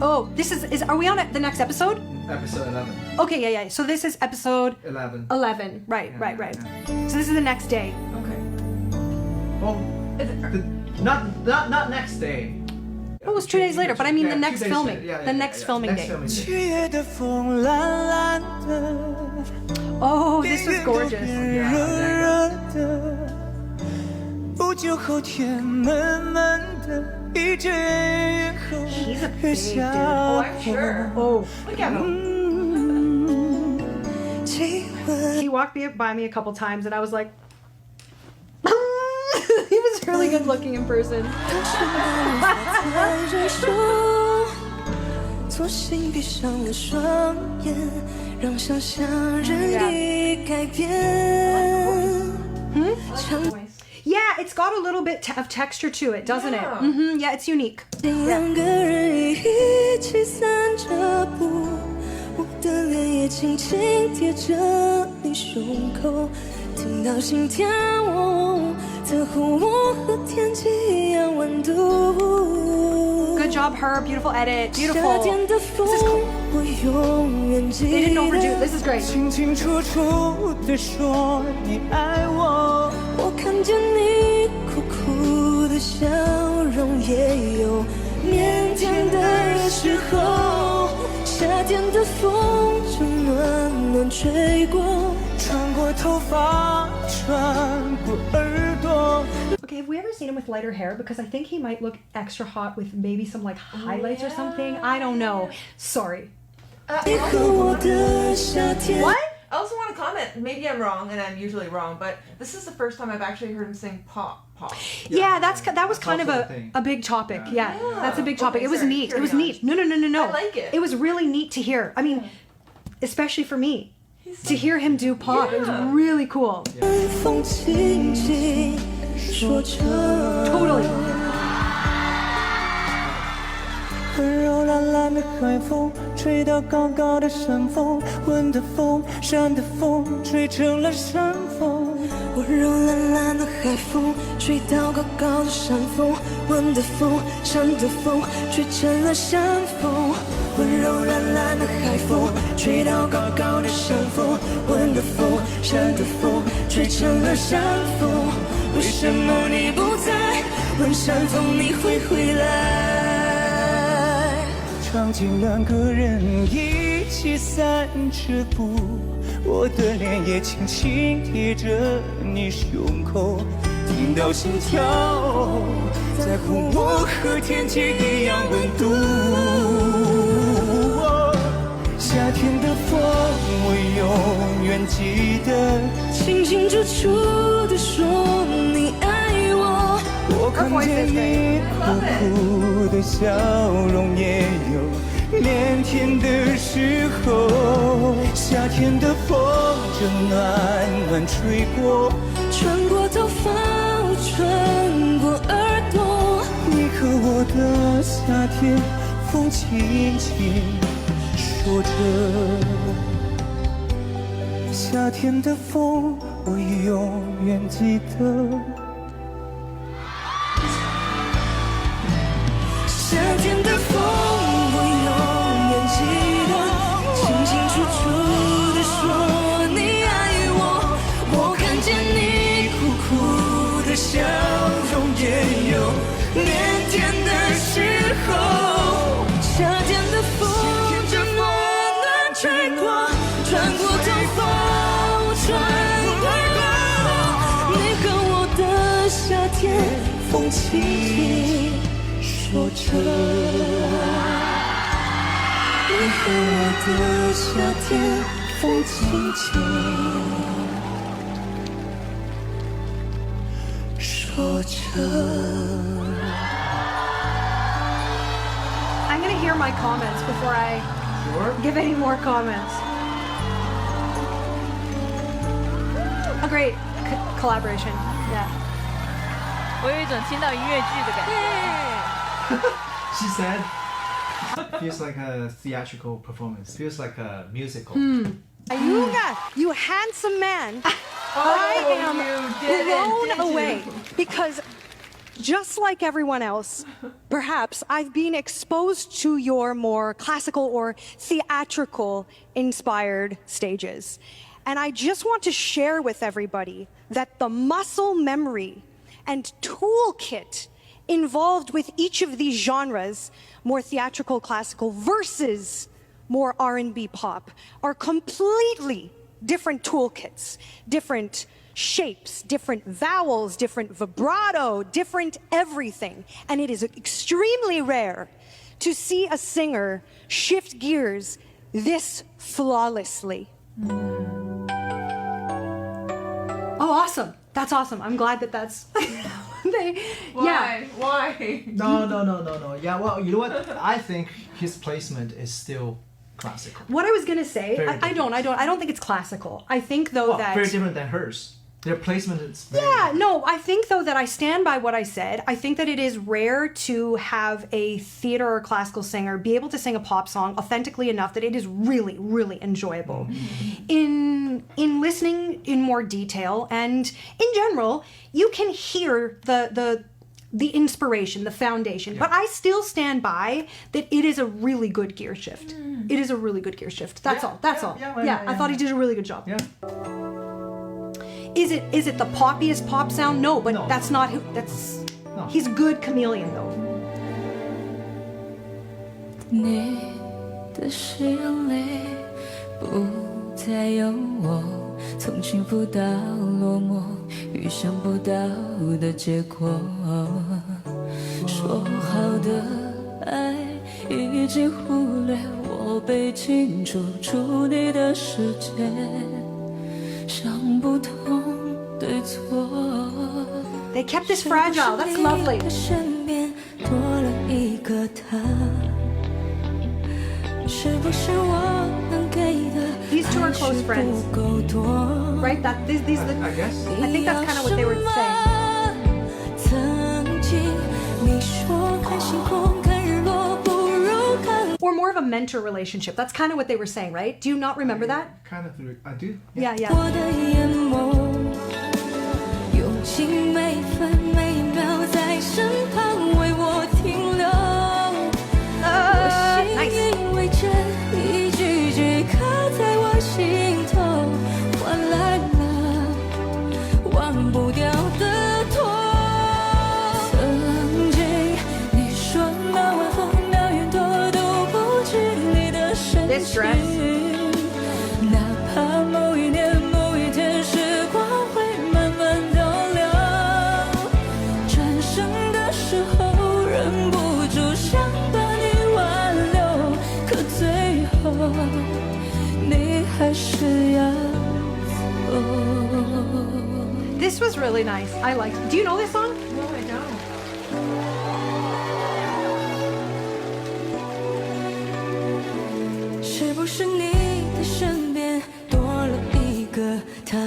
Oh, this is are we on the next episode? Episode 11. Okay, yeah. So this is episode 11. 11. Right. So this is the next day. Okay. Well, not next day. Oh, it was 2 days later, but I mean the next 2 days filming. later. The next filming day. Day. Oh, this was gorgeous. He's a big dude. Oh, I'm sure. Oh, Look at him. he walked by me a couple times, and I was like, he was really good looking in person. Yeah, it's got a little bit of texture to it, doesn't it? Yeah, it's unique. Good job, her. Beautiful edit. Beautiful. This is cool. They didn't overdo it. This is great. 清清楚楚地说你爱我，我看见你苦苦的笑容，也有腼腆的时候。夏天的风正暖暖吹过，穿过头发，穿过耳朵。 Okay, have we ever seen him with lighter hair? Because I think he might look extra hot with maybe some like highlights or something. I don't know. Sorry. What? I also want to comment, maybe I'm wrong, and I'm usually wrong, but this is the first time I've actually heard him sing pop. Yeah, that was kind of also a thing. a big topic. Yeah, Yeah. that's a big topic. Okay, It was sorry, neat. It carry was on. neat. No. I like it. It was really neat to hear. I mean, especially for me, to hear him do pop. It was Yeah. really cool. Totally. 温柔懒懒的海风，吹到高高的山峰，温的风，山的风，吹成了山峰。温柔懒懒的海风，吹到高高的山峰，温的风，山的风，吹成了山峰。温柔懒懒的海风，吹到高高的山峰，温的风，山的风，吹成了山峰。为什么你不在？问山峰你会回来？ 场景两个人一起散着步，我的脸也轻轻贴着你胸口，听到心跳，在乎我和天气一样温度。夏天的风，我永远记得，清清楚楚地说你爱我。 我看见你苦苦的笑容，也有腼腆的时候。夏天的风正暖暖吹过，穿过头发，穿过耳朵。你和我的夏天，风轻轻说着。夏天的风，我永远记得。 夏天的风，我永远记得，清清楚楚地说你爱我。我看见你苦苦的笑容，也有腼腆的时候。夏天的风正暖暖吹过，穿过头发，穿过耳朵。你和我的夏天，风轻轻。 说着，你和我的夏天，风轻轻说着。I'm gonna hear my comments before I give any more comments. A great collaboration. Yeah. 我有一种听到音乐剧的感觉。 She said, feels like a theatrical performance. Feels like a musical. Ayuga, you handsome man. I am blown away because just like everyone else, perhaps I've been exposed to your more classical or theatrical inspired stages. And I just want to share with everybody that the muscle memory and toolkit involved with each of these genres, more theatrical, classical versus more R&B pop, are completely different toolkits, different shapes, different vowels, different vibrato, different everything. And it is extremely rare to see a singer shift gears this flawlessly. Oh, awesome. That's awesome. I'm glad that that's... Why? Why? No. Yeah, well, you know what? I think his placement is still classical. What I was going to say, I don't think it's classical. I think, though, that... very different than hers. Their placement is very I think, though, that I stand by what I said. I think that it is rare to have a theater or classical singer be able to sing a pop song authentically enough that it is really, really enjoyable. In listening in more detail and in general, you can hear the inspiration, the foundation. But I still stand by that it is a really good gear shift. It is a really good gear shift. That's all. Yeah, I thought he did a really good job. Yeah. Is it the poppiest pop sound? No, but that's not who. That's he's a good chameleon though. 你的视野里不再有我，从幸福到落寞，预想不到的结果。说好的爱已经忽略，我被清除出你的世界。 想不通对错。 They kept this fragile. That's lovely. 身边多了一个他，是不是我能给的 These two are close friends, 不够多 right? These I guess. I think that's kind of what they were saying. 曾经你说看星空看日落不如看。 Or more of a mentor relationship. That's kind of what they were saying, right? Do you not remember that? Kind of, I do. Yeah. 我的眼眸，用尽每分每秒在身旁为我停留。我信以为真，一句句刻在我心头，换来了忘不掉的痛。曾经你说那晚风那云朵都不知你的深情。 This dress. 哪怕某一年某一天时光会慢慢倒流，转身的时候忍不住想把你挽留，可最后你还是要走。 This was really nice. I liked it. Do you know this song? No, I don't. 是不是你的身边多了一个他？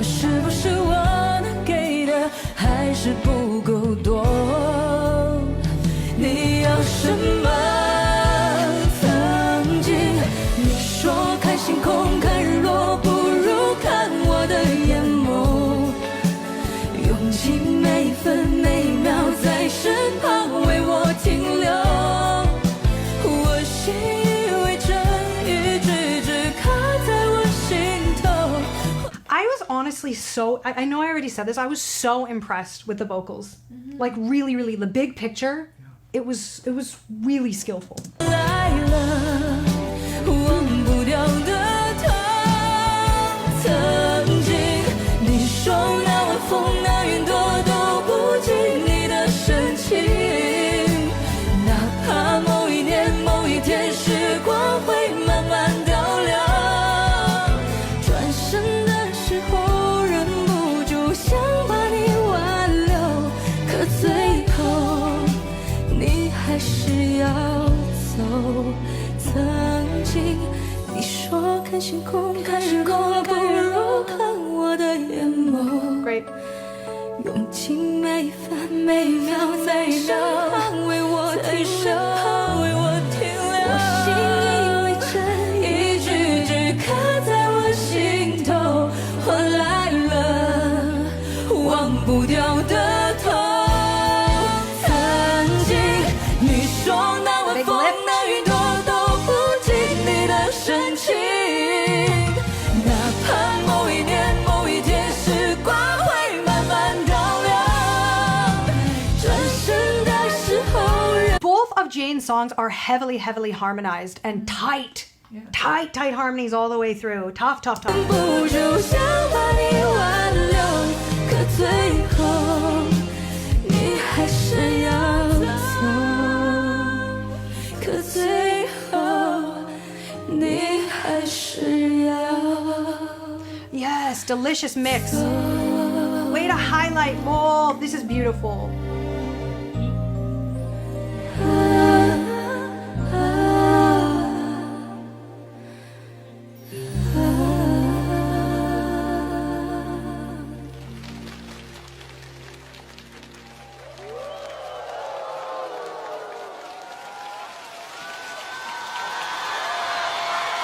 是不是我能给的还是不够多？你要什么？曾经你说看星空看日落不如看我的眼眸，用尽每分每秒在身旁为我停留。 I was honestly so, I know I already said this, I was so impressed with the vocals. Like really, really, the big picture, it was really skillful. 来了，忘不掉的痛。曾经你说那晚风那云朵都不及你的深情，哪怕某一年某一天时光会慢慢倒流，转身的时候忍不住想把你挽留，可最后你还是要走。曾经你说看星空看日落不如看我的眼眸。 Great. 用尽每分每秒在身旁为我停留，我信以为真，一句句刻在我心头，换来了忘忘不掉的痛。曾经你说那晚风那云朵都不及你的深情，哪怕某一年某一天时光会慢慢倒流，转身的时候。 Both of Jane's songs are heavily harmonized and tight. Tight harmonies all the way through. Tough. 不住想把你挽留，可最后你还是要走，可最后你还是要 Yes, delicious mix. Way to highlight. Oh, this is beautiful.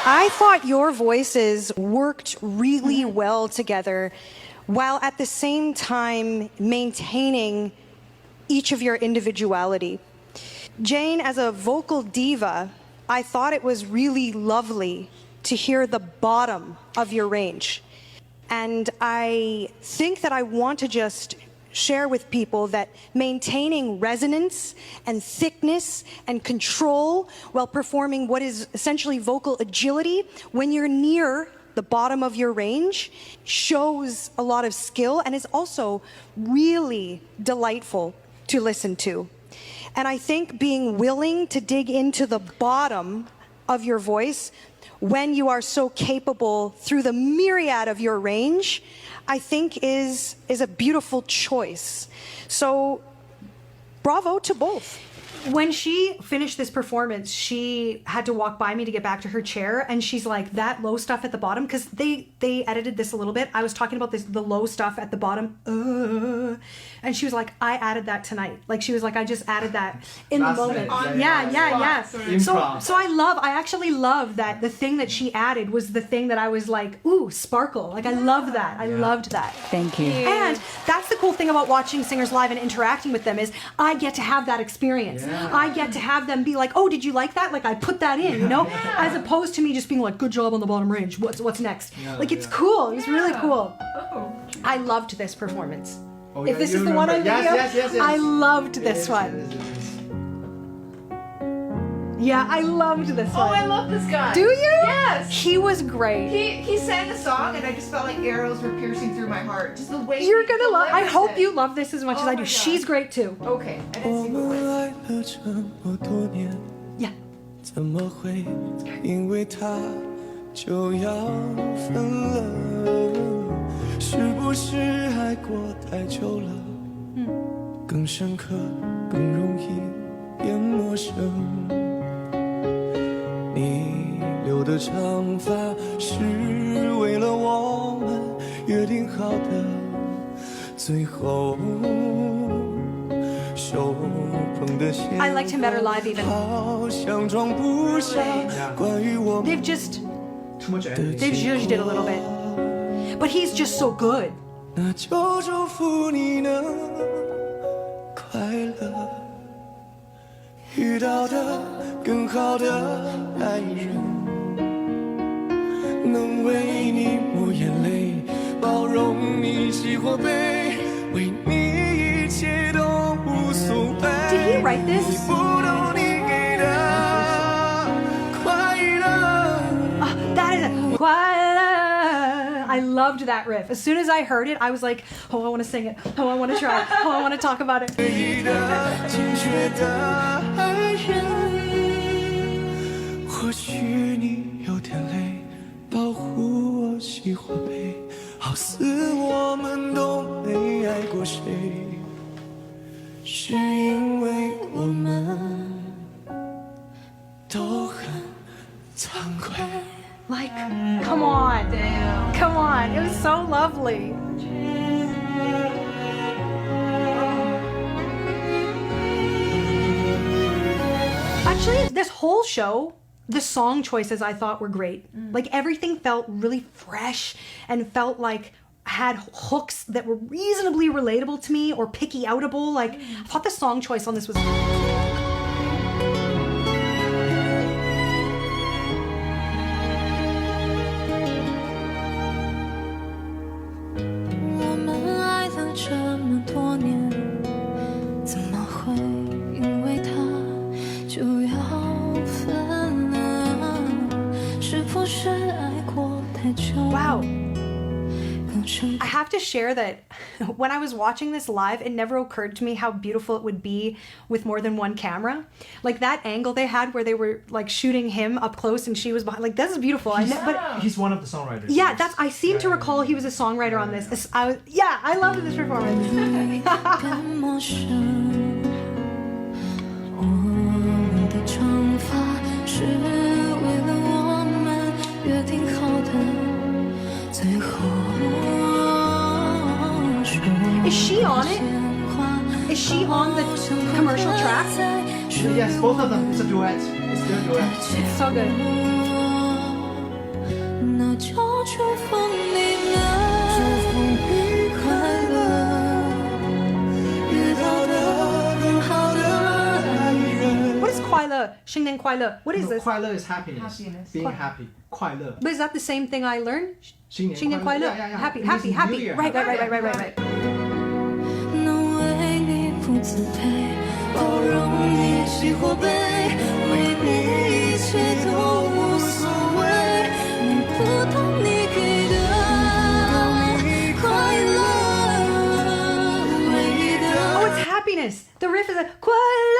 I thought your voices worked really well together, while at the same time maintaining each of your individuality. Jane, as a vocal diva, I thought it was really lovely to hear the bottom of your range. And I think that I want to just share with people that maintaining resonance and thickness and control while performing what is essentially vocal agility when you're near the bottom of your range shows a lot of skill and is also really delightful to listen to. And I think being willing to dig into the bottom of your voice when you are so capable through the myriad of your range, I think is a beautiful choice. So bravo to both. When she finished this performance, she had to walk by me to get back to her chair, and she's like, that low stuff at the bottom, because they edited this a little bit. I was talking about the low stuff at the bottom, and she was like, I added that tonight. Like, she was like, I just added that in the moment. Yeah. So I actually love that the thing that she added was the thing that I was like, ooh, sparkle. Like, I love that. I loved that. Thank you. And that's the cool thing about watching singers live and interacting with them is I get to have that experience. Yeah. I get to have them be like, oh, did you like that? Like, I put that in, you know? As opposed to me just being like, good job on the bottom range. What's next? Like, it's cool. It was really cool. I loved this performance. Oh, If this is the one on video, yes. I loved this one. Yeah, I loved this Oh, one. I love this guy. Do you? Yes. He was great. He sang the song, and I just felt like arrows were piercing through my heart. Just the way You're he gonna love. I delivers hope it. you love this as much as Oh I my do. God. She's great too. Okay, I 我 didn't see 们 the 爱了这么多年， Yeah. 怎么会因为他就要分了？是不是爱过太久了？更深刻，更容易变陌生。你留的长发是为了我们约定好的，最后手碰的线 I liked him better live even. 好像装不下关于我们 They've just Too much energy. they've zhuzhed it a little bit, but he's just so good. 那就祝福你能快乐，遇到的更好的爱人，能为你抹眼泪，包容你喜或悲，为你一切都无所谓。 Did he write this? 你不懂你给的快乐。 That is a I loved that riff. As soon as I heard it, I was like, oh, I want to sing it. Oh, I want to try it. Oh, I want to talk about it. 你的精确的爱人，或许你有点累，保护我喜或悲，好似我们都没爱过谁，是因为我们都很惭愧。 Like, come on. Damn. Come on. It was so lovely. Actually, this whole show, the song choices I thought were great. Like, everything felt really fresh and felt like had hooks that were reasonably relatable to me or picky outable. Like, I thought the song choice on this was. 是爱过太久。 Wow. I have to share that when I was watching this live, it never occurred to me how beautiful it would be with more than one camera. Like that angle they had where they were like shooting him up close and she was behind. Like, this is beautiful. But He's one of the songwriters. yeah, I seem to recall he was a songwriter on this. I loved this performance. 更陌生，我的长发是为了我们约定好的最后。 Is she on it? Is she on the commercial track? Yes, both of them. It's a duet. It's their duet. It's so good. 那就祝福你们快乐，遇到的更好的爱人。 What is 快乐? 新年快乐. What is this? 快乐 is happiness. Happiness. Being happy. 快乐. But is that the same thing I learned? 新年快乐. Yeah. Happy. It means New Happy. Year. Right. 能为你不自卑，包容你喜或悲，为你一切都无所谓。你不懂你给的快乐，唯一的。 Oh, it's happiness. The riff is like 快乐.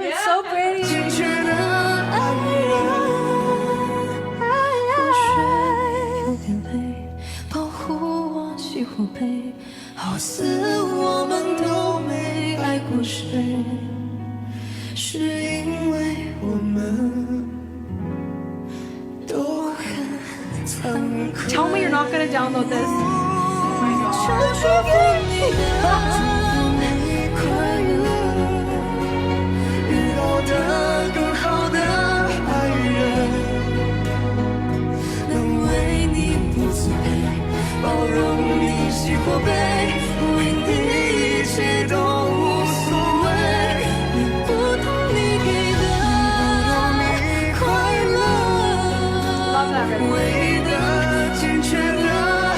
It's so pretty. 精确的爱人，或许有点累，保护我喜或悲。 好似我们都没爱过谁，是因为我们都很惭愧。 Tell me you're not gonna download this. 就祝福你的快乐，遇到的更好的爱人，能为你不自卑，包容你喜或悲。 为你一切都无所谓，你不懂你给的快乐，唯一的坚决的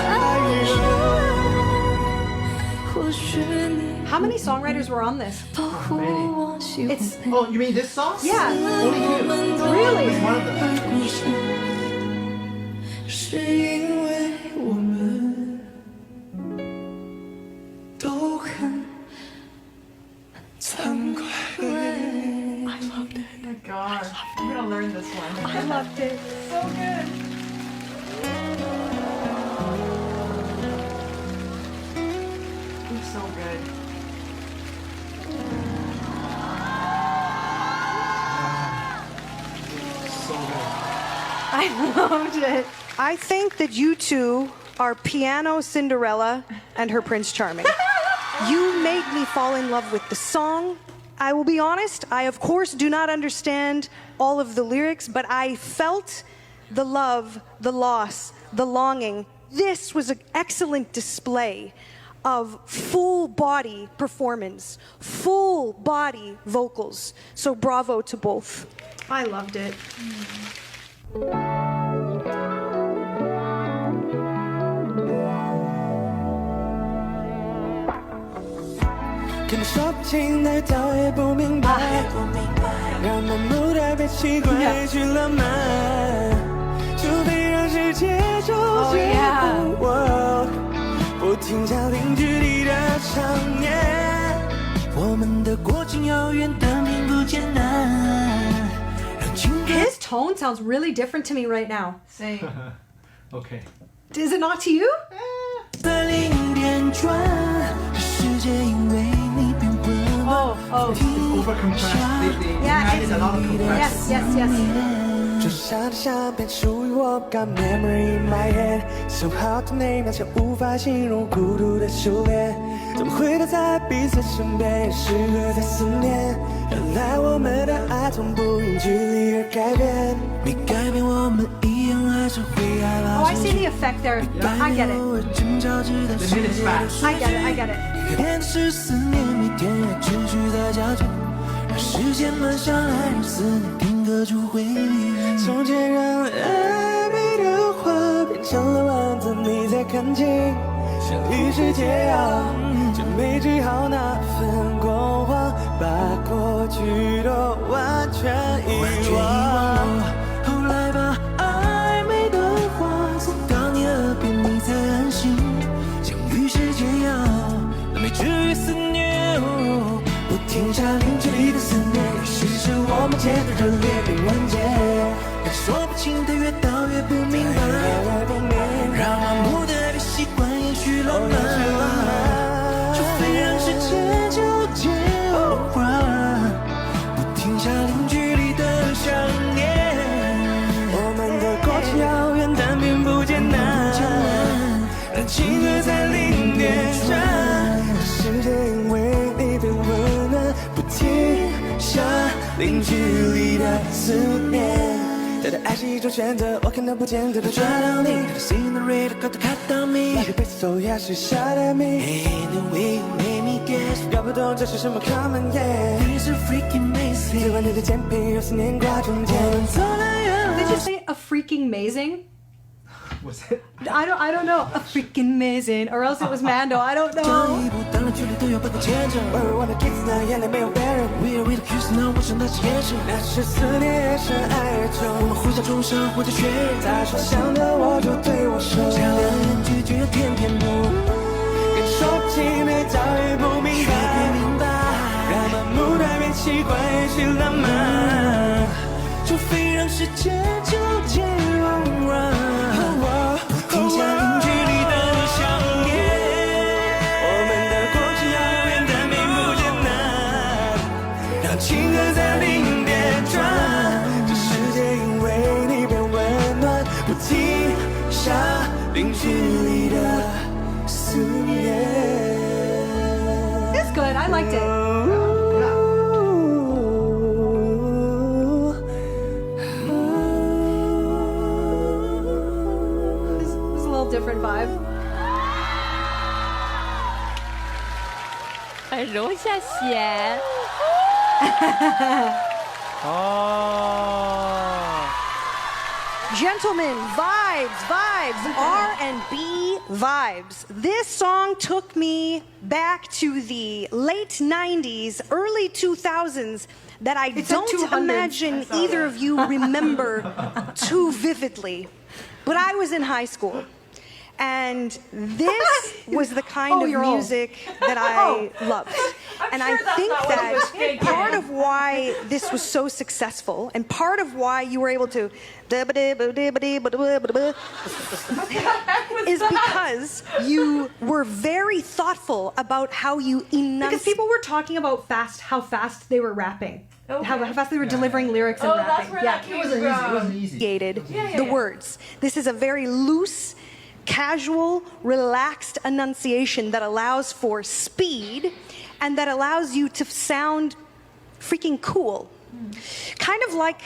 爱人。或许你 How many songwriters were on this? 保护我喜或 It's 悲， Oh, you mean this song? Yeah. Only two. Really? It's one of them. 爱过谁，是因为我们都很惭愧。I loved it. Oh my gosh. I'm gonna learn this one. I loved it. So good. You're so good. So good. I loved it. I think that you two are piano Cinderella and her Prince Charming. You made me fall in love with the song. I will be honest, I of course do not understand all of the lyrics, but I felt the love, the loss, the longing. This was an excellent display of full body performance, full body vocals. So bravo to both. I loved it. Can you stop 情太早也不明白，让盲目的被习惯去浪漫，就别让世界终结我，不停下零距离的长夜，我们的过程遥远，但并不艰难。 His tone sounds really different to me right now. Same. Okay. Is it not to you? 在零点转，世界因为你变混乱。 Oh. Over compressed. They added a lot of compressed. Yes. 就像相片属于我 ，Got memory in my head， so hard to name， 那些无法形容孤独的修炼，怎么会都在彼此身边，时刻在思念。原来我们的爱从不因距离而改变，没改变我们一样爱。Oh, I see the effect there. I get it. The minutes fast. I get it. I get it. 变是思念，每天也持续在加剧，让时间慢下来，让思念定格住回忆。从前让暧昧的话变成了文字，你才看清，相遇是解药，就没只好那份过往，把过去都完全遗忘。后来把暧昧的话送到你耳边，你才安心，相遇是解药。没至于思念，不停下零距离的思念，是使我们间的热烈变完结。但说不清的越到越不明白，让麻木的别习惯延续浪漫，除非让世界就结完，不停下零距离的想念。我们的过去遥远，但并不艰难，让情歌在零点转。世界因为你变温暖，不停下零距离的思念。对待爱是一种选择，我看到不见得抓到你。See the red, got to cut down me。那个被手压是下的 me。Anyway, you made me guess， 搞不懂这是什么 common yeah。你是 freaking amazing， 喜欢你的肩膀有思念挂中间。Did you say a freaking amazing? What's it? I don't know. A freaking amazing, or else it was Mando. I don't 这 know. 一步当然距离都有半个牵扯，而我的 kiss 那眼泪没有别人 We are with the kiss 那我是那些眼神，那是思念也是爱而就我们互相重伤或者确认，他说想的我就对我说，想两人拒绝偏偏不跟说起没早已不明白，让麻木的变习惯也是浪漫，除非让世界就这样停下零距离的想念，我们的过去遥远但并不艰难，让情歌在零点转，这世界因为你变温暖，不停下零距离的思念。It's good. I liked it. Different vibe. 很容一下弦。Gentlemen, vibes, R&B vibes. This song took me back to the late 90s, early 2000s that I don't imagine either of you remember too vividly. But I was in high school. And this was the kind of music that I loved. And I think that part of why this was so successful and part of why you were able to is because you were very thoughtful about how you enunciate. Because people were talking about how fast they were rapping. Okay. How fast they were delivering lyrics and rapping. That's where that came from. It wasn't easy. The words. This is a very loose, casual, relaxed enunciation that allows for speed and that allows you to sound freaking cool. Kind of like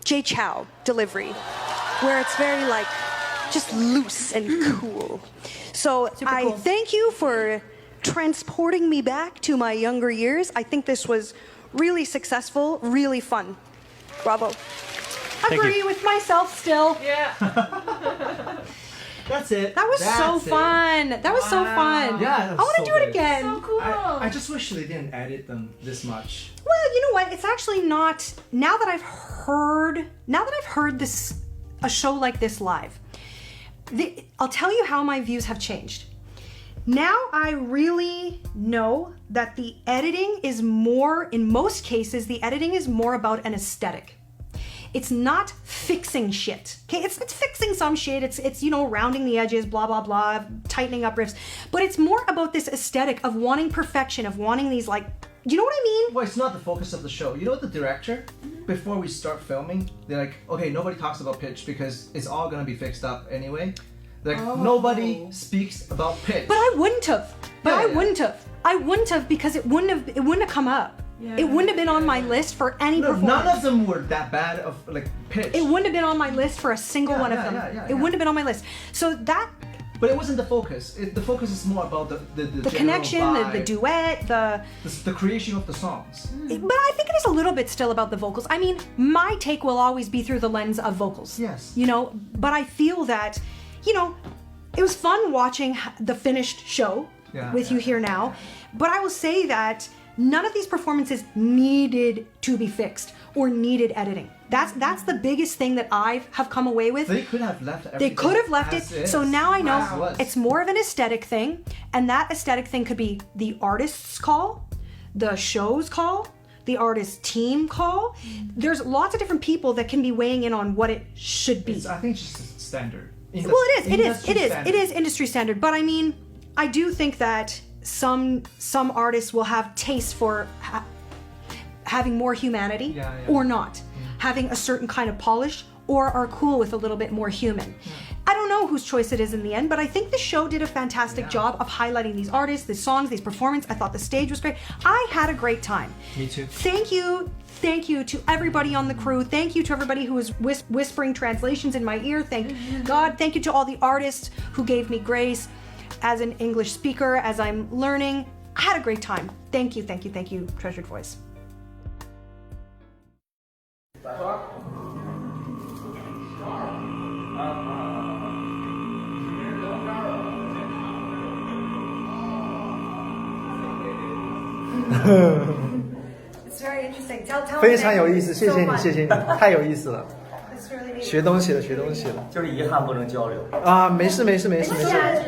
Jay Chow delivery, where it's very like just loose and cool. So I thank you for transporting me back to my younger years. I think this was really successful, really fun. Bravo. Agree with myself still. Yeah. That's it. That was so fun. That was so fun. Yeah, I want to do it again. So cool. I just wish they didn't edit them this much. Well, you know what? It's actually not. Now that I've heard this, a show like this live, I'll tell you how my views have changed. Now I really know that the editing is more, in most cases, the editing is more about an aesthetic. It's not fixing shit. Okay, it's fixing some shit. It's you know, rounding the edges, blah blah blah, tightening up riffs. But it's more about this aesthetic of wanting perfection, of wanting these like, you know what I mean? Well, it's not the focus of the show. You know what the director, before we start filming, they're like, okay, nobody talks about pitch because it's all gonna be fixed up anyway. Like nobody speaks about pitch. But I wouldn't have. I wouldn't have because it wouldn't have come up. It wouldn't have been on my list for any No, performance. none of them were that bad of like pitch. It wouldn't have been on my list for a single one of them. It wouldn't have been on my list. So that. But it wasn't the focus. The focus is more about the connection, vibe, the duet, the creation of the songs. But I think it is a little bit still about the vocals. I mean, my take will always be through the lens of vocals. Yes. You know, but I feel that, you know, it was fun watching the finished show with you here now. But I will say that none of these performances needed to be fixed or needed editing. That's the biggest thing that I have come away with. They could have left everything. They could have left it. Is. So now I know Wow. it's more of an aesthetic thing, and that aesthetic thing could be the artist's call, the show's call, the artist team call. There's lots of different people that can be weighing in on what it should be. I think it's just standard. Well, it is industry standard. But I mean, I do think that some artists will have taste for having more humanity or not, having a certain kind of polish, or are cool with a little bit more human. I don't know whose choice it is in the end, but I think the show did a fantastic job of highlighting these artists, these songs, these performances. I thought the stage was great. I had a great time. Me too. Thank you to everybody on the crew. Thank you to everybody who was whispering translations in my ear. Thank God. Thank you to all the artists who gave me grace as an English speaker, as I'm learning. I had a great time. Thank you, Treasured Voice. It's very interesting. Tell 非常有意思，谢谢你，谢谢你，太有意思了， It's really neat. 学东西了，学东西了就是遗憾不能交流。啊！没事，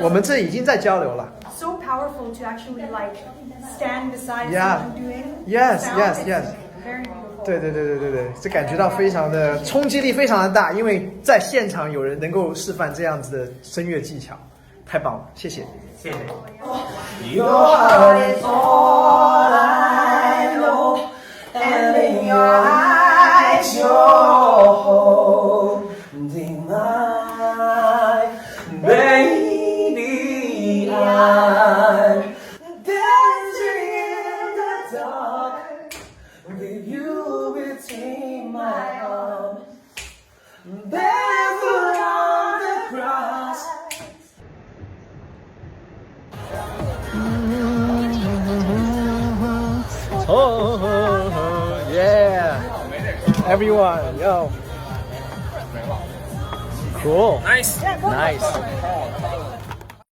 我们这已经在交流了。 So powerful to actually like stand beside Yeah. someone doing. Yes, sound. yes, It's yes. Very beautiful. 对，这感觉到非常的冲击力非常的大，因为在现场有人能够示范这样子的声乐技巧，太棒了，谢谢。谢谢。 Your heart is all I know, and in your eyes you're holding mine, baby. I'm dancing in the dark with you between my arms, barefoot on the grass. Oh, yeah. Everyone, yo. Cool. Nice.